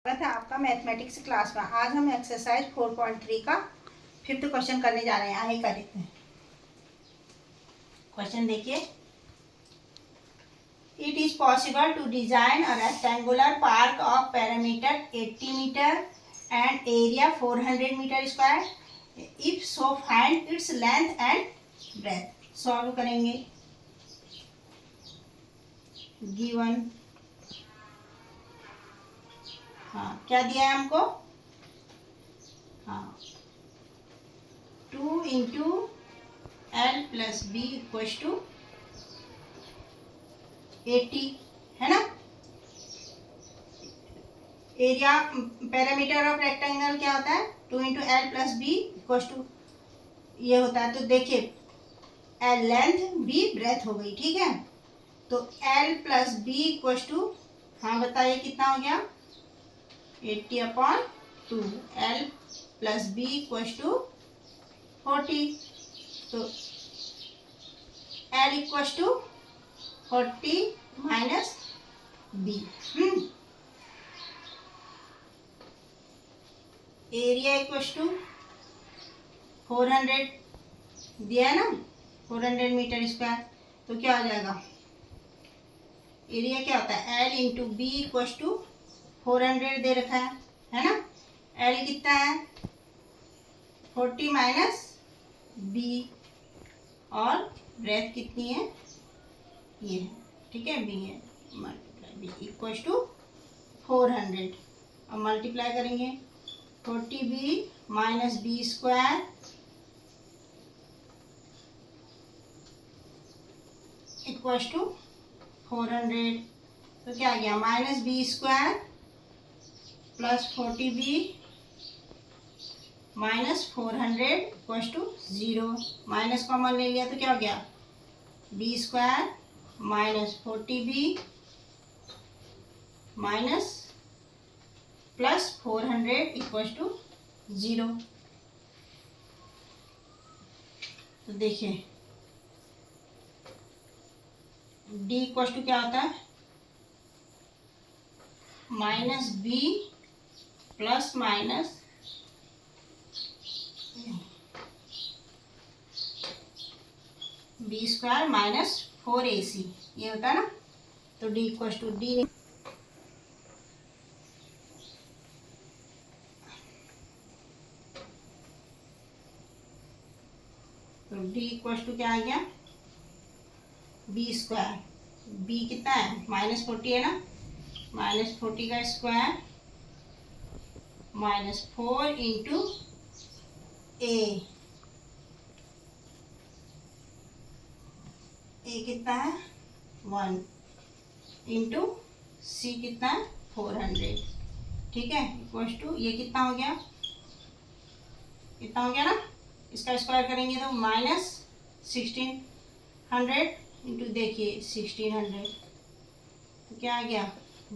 स्वागत है आपका मैथमेटिक्स क्लास में। आज हम एक्सरसाइज 4.3 का 5th क्वेश्चन करने जा रहे हैं। आइए कर लेते हैं। क्वेश्चन देखिए। It is possible to design a rectangular park of parameter 80 metre and area 400 metre square. If so find its length and breadth. Solve करेंगे। गिवन क्या दिया है हमको? 2 into L plus B equals to 80 है ना। Area parameter of rectangle क्या होता है? 2 into L plus B equals to ये होता है। तो देखिए एल लेंथ, बी ब्रेथ हो गई, ठीक है। तो L plus B equals to बताइए कितना हो गया? 80/2। L plus B equals to 40। तो L equals to 40 minus B. Area equals to 400 दिया है ना, 400 मीटर स्क्वायर। तो क्या हो जाएगा? एरिया क्या होता है? L into B equals to 400 दे रखा है ना। एल कितना है? 40 माइनस बी। और ब्रेथ कितनी है? ये है, ठीक है, बी है। Multiply B equals to 400। अब मल्टीप्लाई करेंगे 40b minus B square equals to 400। तो क्या आ गया? Minus B square plus 40b minus 400 equals to 0। Minus common ले लिया तो क्या हो गया? B square minus 40b minus plus 400 equals to 0। तो देखिए डी इक्वल्स टू क्या होता है? Minus B plus minus B square minus 4ac ये होता है ना। तो डी इक्वल्स टू डी, तो डी इक्वल्स टू क्या आ गया? बी स्क्वायर, बी कितना है? माइनस 40 है ना। माइनस 40 का स्क्वायर माइनस 4 इंटू ए कितना है? 1 इंटू सी कितना है? 400, ठीक है। इक्वल्स टू ये कितना हो गया? कितना हो गया ना। इसका स्क्वायर करेंगे तो माइनस 1600 इंटू देखिए 1600 तो क्या आ गया?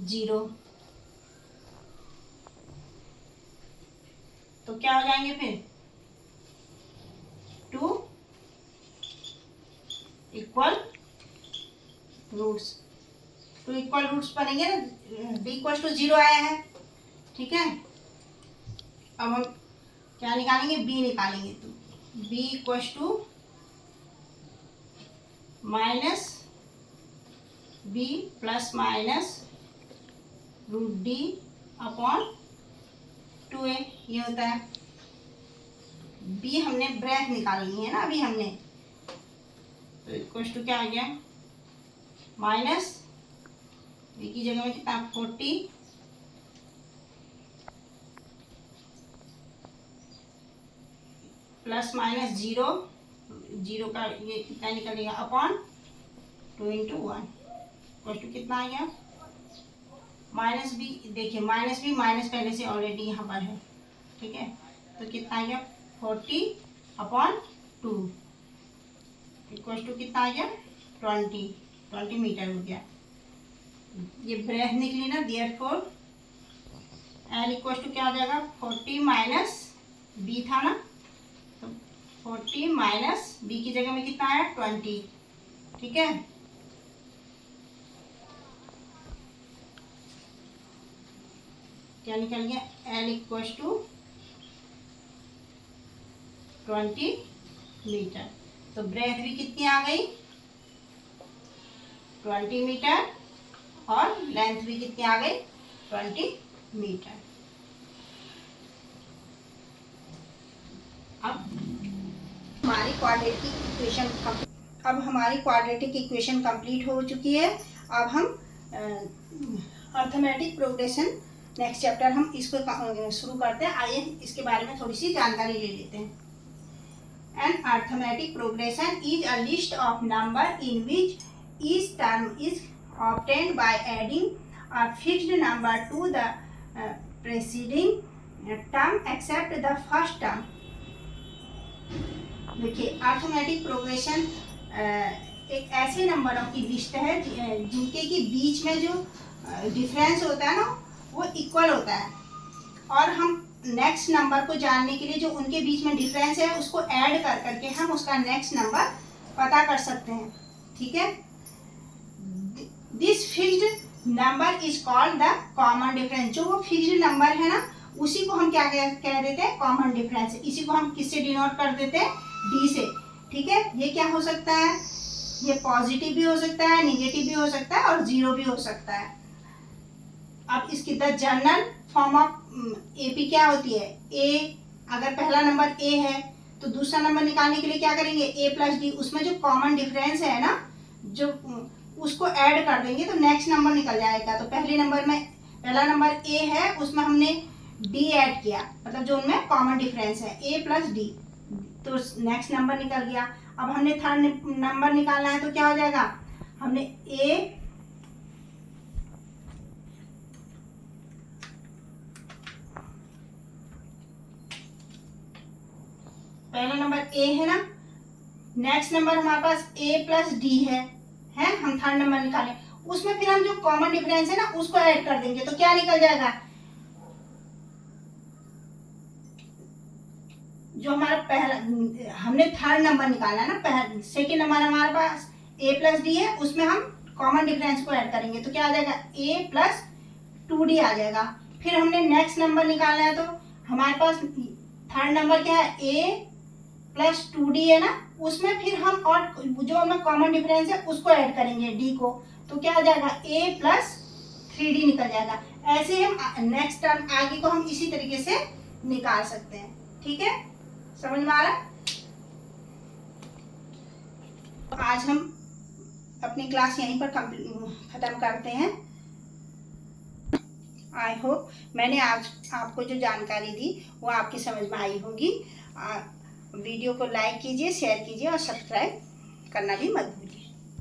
0। तो क्या हो जाएंगे फिर? 2 इक्वल रूट्स। 2 इक्वल रूट्स बनेंगे ना। डी इक्वल टू 0 आया है, ठीक है। अब हम क्या निकालेंगे? बी निकालेंगे। तो B equal to minus B plus minus root D upon 2a ये होता है। बी हमने ब्रेथ निकालनी है ना अभी हमने। तो इक्वल टू क्या आ गया? माइनस बी की जगह में कितना? 40 प्लस माइनस 0 का ये कितना निकलेगा? अपॉन 2 इंटू 1 इक्वल टू कितना आ गया? माइनस बी, देखिए माइनस बी माइनस पहले से ऑलरेडी यहाँ पर है, ठीक है। तो कितना आ गया? 40/2 इक्वल टू कितना आ गया? 20 मीटर हो गया। ये ब्रेथ निकली ना, देयरफॉर एल इक्वल टू क्या हो जाएगा? 40 माइनस बी था ना, तो 40 माइनस बी की जगह में कितना आया? 20, ठीक है। क्या निकल गया, L इक्वल्स टू 20 मीटर। तो ब्रेथ भी कितनी आ गई, 20 मीटर, और लेंथ भी कितनी आ गई, 20 मीटर। अब हमारी क्वाड्रेटिक इक्वेशन कंप्लीट हो चुकी है। अब हम अर्थमेटिक प्रोग्रेशन नेक्स्ट चैप्टर हम इसको शुरू करते हैं। आइए इसके बारे में थोड़ी सी जानकारी ले लेते हैं। An arithmetic progression is a list of number in which each term is obtained by adding a fixed number to the preceding term except the first term। देखिए, अर्थमेटिक प्रोग्रेशन एक ऐसे नंबरों की लिस्ट है जिनके की बीच में जो डिफरेंस होता है ना वो इक्वल होता है, और हम नेक्स्ट नंबर को जानने के लिए जो उनके बीच में डिफरेंस है उसको ऐड कर करके हम उसका नेक्स्ट नंबर पता कर सकते हैं। ठीक है, this fixed number is called the common difference. जो वो फिक्स्ड नंबर है ना उसी को हम क्या कह देते हैं, कॉमन डिफरेंस। इसी को हम किससे डिनोट कर देते हैं, डी से। ठीक है, ये क्या हो सकता है, ये पॉजिटिव भी हो सकता है, निगेटिव भी हो सकता है, और जीरो भी हो सकता है। अब इसकी the general form of AP क्या होती है, ए। अगर पहला नंबर ए है तो दूसरा नंबर निकालने के लिए क्या करेंगे, ए प्लस डी। उसमें जो कॉमन डिफरेंस है ना, जो उसको ऐड कर देंगे तो नेक्स्ट नंबर निकल जाएगा। तो पहले नंबर में पहला नंबर ए है, उसमें हमने डी ऐड किया, मतलब जो उनमें कॉमन डिफरेंस है ए प्लस डी, तो नेक्स्ट नंबर निकल गया। अब हमने थर्ड नंबर निकालना है तो क्या हो जाएगा, हमने ए पहला नंबर ए है ना, नेक्स्ट नंबर हमारे पास ए प्लस डी है, हम थर्ड नंबर निकालें, उसमें फिर हम जो कॉमन डिफरेंस है ना उसको ऐड कर देंगे तो क्या निकल जाएगा, जो हमारा पहला हमने थर्ड नंबर निकाला है ना, सेकेंड नंबर हमारे पास ए प्लस डी है, उसमें हम कॉमन डिफरेंस को ऐड करेंगे तो क्या आ जाएगा, ए प्लस 2d आ जाएगा। फिर हमने नेक्स्ट नंबर निकालना है तो हमारे पास थर्ड नंबर क्या है, ए प्लस 2d है ना, उसमें फिर हम और जो हमें कॉमन डिफरेंस है उसको ऐड करेंगे डी को, तो क्या आ जाएगा, ए प्लस 3d निकल जाएगा। ऐसे हम नेक्स्ट टर्म आगे को हम इसी तरीके से निकाल सकते हैं। ठीक है, समझ में आ रहा है। आज हम अपनी क्लास यहीं पर खत्म करते हैं। आई होप मैंने आज आपको जो जानकारी दी वो आपकी समझ में आई होगी। वीडियो को लाइक कीजिए, शेयर कीजिए और सब्सक्राइब करना भी मत भूलिए।